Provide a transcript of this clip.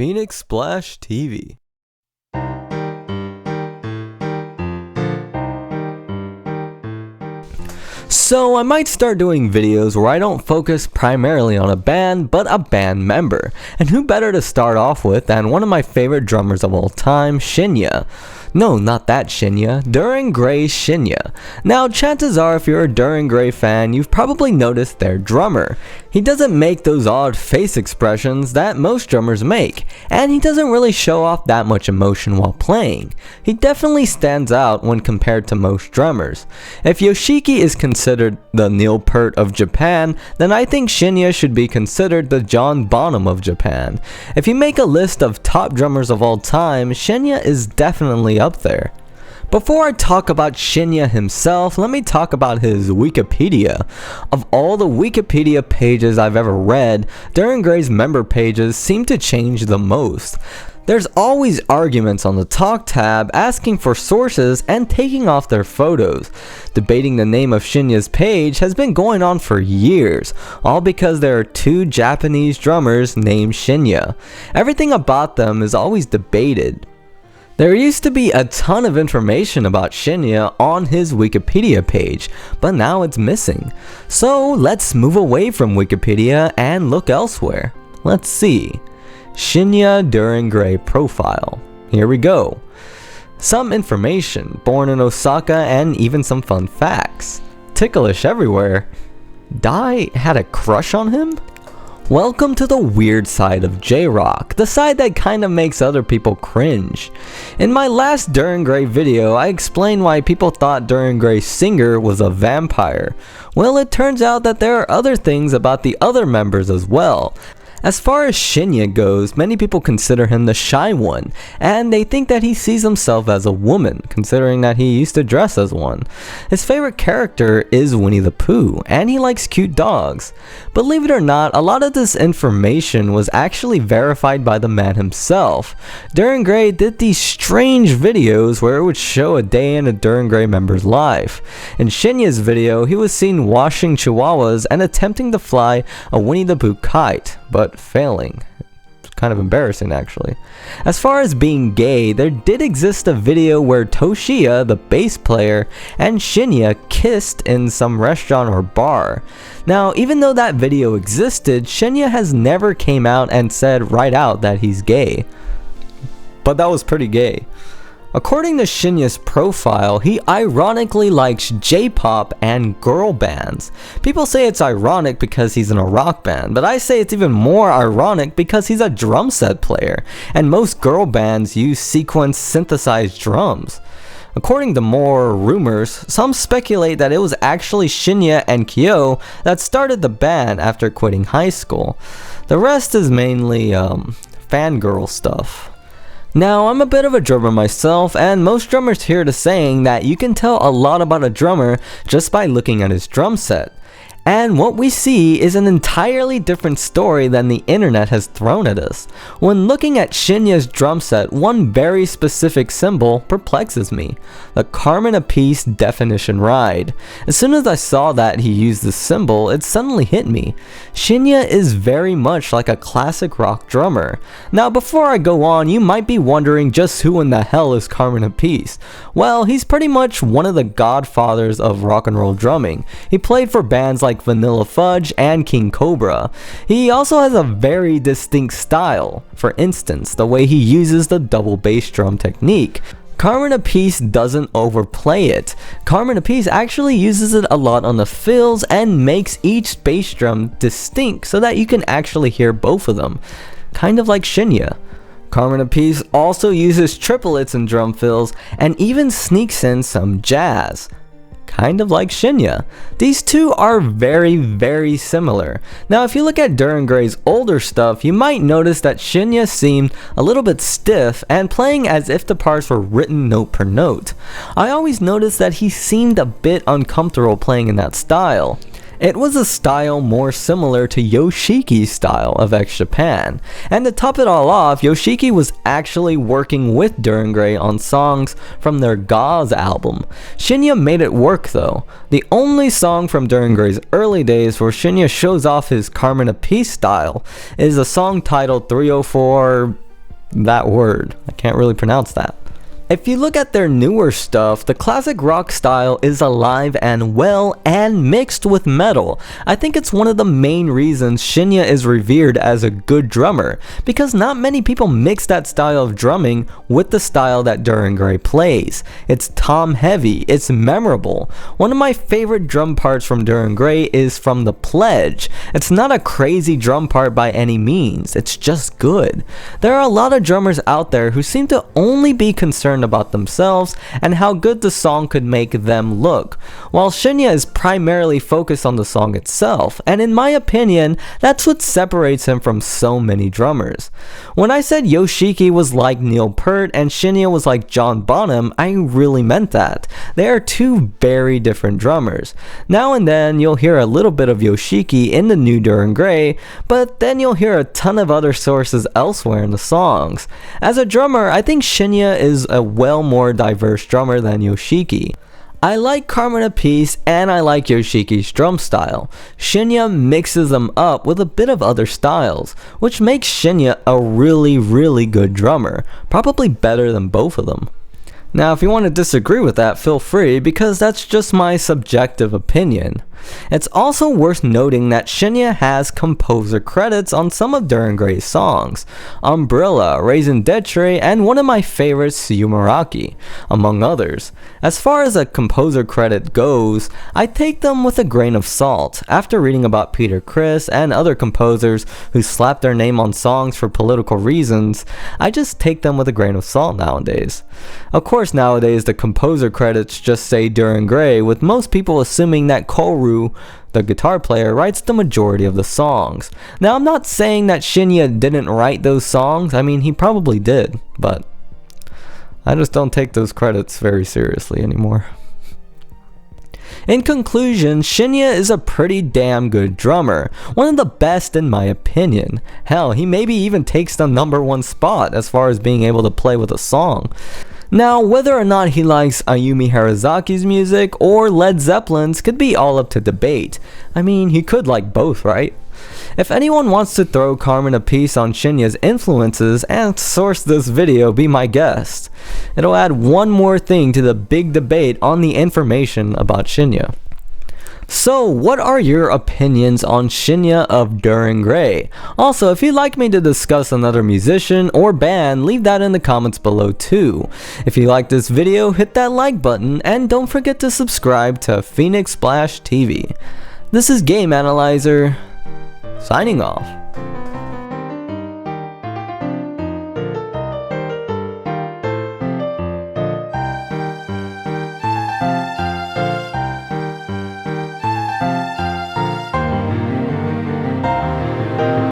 Phoenix Splash TV. So I might start doing videos where I don't focus primarily on a band, but a band member. And who better to start off with than one of my favorite drummers of all time, Shinya. No, not that Shinya, Dir En Grey's Shinya. Now, chances are if you're a Dir En Grey fan, you've probably noticed their drummer. He doesn't make those odd face expressions that most drummers make, and he doesn't really show off that much emotion while playing. He definitely stands out when compared to most drummers. If Yoshiki is considered the Neil Peart of Japan, then I think Shinya should be considered the John Bonham of Japan. If you make a list of top drummers of all time, Shinya is definitely up there. Before I talk about Shinya himself, let me talk about his Wikipedia. Of all the Wikipedia pages I've ever read, Dir En Grey's member pages seem to change the most. There's always arguments on the talk tab asking for sources and taking off their photos. Debating the name of Shinya's page has been going on for years, all because there are two Japanese drummers named Shinya. Everything about them is always debated. There used to be a ton of information about Shinya on his Wikipedia page, but now it's missing. So let's move away from Wikipedia and look elsewhere. Let's see. Shinya Dir En Grey profile. Here we go. Some information, born in Osaka, and even some fun facts. Ticklish everywhere. Dai had a crush on him? Welcome to the weird side of J-Rock, the side that kinda makes other people cringe. In my last Dir En Grey video, I explained why people thought Dir En Grey's singer was a vampire. Well, it turns out that there are other things about the other members as well. As far as Shinya goes, many people consider him the shy one, and they think that he sees himself as a woman, considering that he used to dress as one. His favorite character is Winnie the Pooh, and he likes cute dogs. Believe it or not, a lot of this information was actually verified by the man himself. Dir En Grey did these strange videos where it would show a day in a Dir En Grey member's life. In Shinya's video, he was seen washing chihuahuas and attempting to fly a Winnie the Pooh kite, but failing. It's kind of embarrassing, actually. As far as being gay, there did exist a video where Toshiya, the bass player, and Shinya kissed in some restaurant or bar. Now, even though that video existed, Shinya has never came out and said right out that he's gay. But that was pretty gay. According to Shinya's profile, he ironically likes J-pop and girl bands. People say it's ironic because he's in a rock band, but I say it's even more ironic because he's a drum set player, and most girl bands use sequence synthesized drums. According to more rumors, some speculate that it was actually Shinya and Kyo that started the band after quitting high school. The rest is mainly fangirl stuff. Now, I'm a bit of a drummer myself, and most drummers here to saying that you can tell a lot about a drummer just by looking at his drum set. And what we see is an entirely different story than the internet has thrown at us. When looking at Shinya's drum set, one very specific symbol perplexes me: the Carmen Apiece definition ride. As soon as I saw that he used this symbol, it suddenly hit me. Shinya is very much like a classic rock drummer. Now, before I go on, you might be wondering just who in the hell is Carmen Apiece. Well, he's pretty much one of the godfathers of rock and roll drumming. He played for bands like Vanilla Fudge and King Cobra. He also has a very distinct style. For instance, the way he uses the double bass drum technique. Carmen Apiece doesn't overplay it. Carmen Apiece actually uses it a lot on the fills and makes each bass drum distinct so that you can actually hear both of them. Kind of like Shinya. Carmen Apiece also uses triplets in drum fills and even sneaks in some jazz. Kind of like Shinya. These two are very, very similar. Now, if you look at Dir En Grey's older stuff, you might notice that Shinya seemed a little bit stiff and playing as if the parts were written note per note. I always noticed that he seemed a bit uncomfortable playing in that style. It was a style more similar to Yoshiki's style of X Japan. And to top it all off, Yoshiki was actually working with Dir En Grey on songs from their Gauze album. Shinya made it work though. The only song from Dir En Grey's early days where Shinya shows off his Carmen Apiece style is a song titled 304 that word. I can't really pronounce that. If you look at their newer stuff, the classic rock style is alive and well and mixed with metal. I think it's one of the main reasons Shinya is revered as a good drummer, because not many people mix that style of drumming with the style that Dir En Grey plays. It's tom heavy, it's memorable. One of my favorite drum parts from Dir En Grey is from The Pledge. It's not a crazy drum part by any means, it's just good. There are a lot of drummers out there who seem to only be concerned about themselves and how good the song could make them look, while Shinya is primarily focused on the song itself, and in my opinion, that's what separates him from so many drummers. When I said Yoshiki was like Neil Peart and Shinya was like John Bonham, I really meant that. They are two very different drummers. Now and then you'll hear a little bit of Yoshiki in the new Dir En Grey, but then you'll hear a ton of other sources elsewhere in the songs. As a drummer, I think Shinya is a well more diverse drummer than Yoshiki. I like Carmen Apiece and I like Yoshiki's drum style. Shinya mixes them up with a bit of other styles, which makes Shinya a really good drummer, probably better than both of them. Now if you want to disagree with that, feel free, because that's just my subjective opinion. It's also worth noting that Shinya has composer credits on some of Dir En Grey's songs, Umbrella, Raison d'Etre, and one of my favorites, Sumaraki, among others. As far as a composer credit goes, I take them with a grain of salt. After reading about Peter Criss and other composers who slap their name on songs for political reasons, I just take them with a grain of salt nowadays. Of course, nowadays the composer credits just say Dir En Grey, with most people assuming that Koru, the guitar player, writes the majority of the songs. Now I'm not saying that Shinya didn't write those songs, I mean he probably did, but I just don't take those credits very seriously anymore. In conclusion, Shinya is a pretty damn good drummer, one of the best in my opinion. Hell, he maybe even takes the #1 spot as far as being able to play with a song. Now, whether or not he likes Ayumi Harazaki's music or Led Zeppelin's could be all up to debate. I mean, he could like both, right? If anyone wants to throw Carmen Apiece on Shinya's influences and source this video, be my guest. It'll add one more thing to the big debate on the information about Shinya. So, what are your opinions on Shinya of Dir En Grey? Also, if you'd like me to discuss another musician or band, leave that in the comments below too. If you like this video, hit that like button, and don't forget to subscribe to Phoenix Splash TV. This is Game Analyzer, signing off.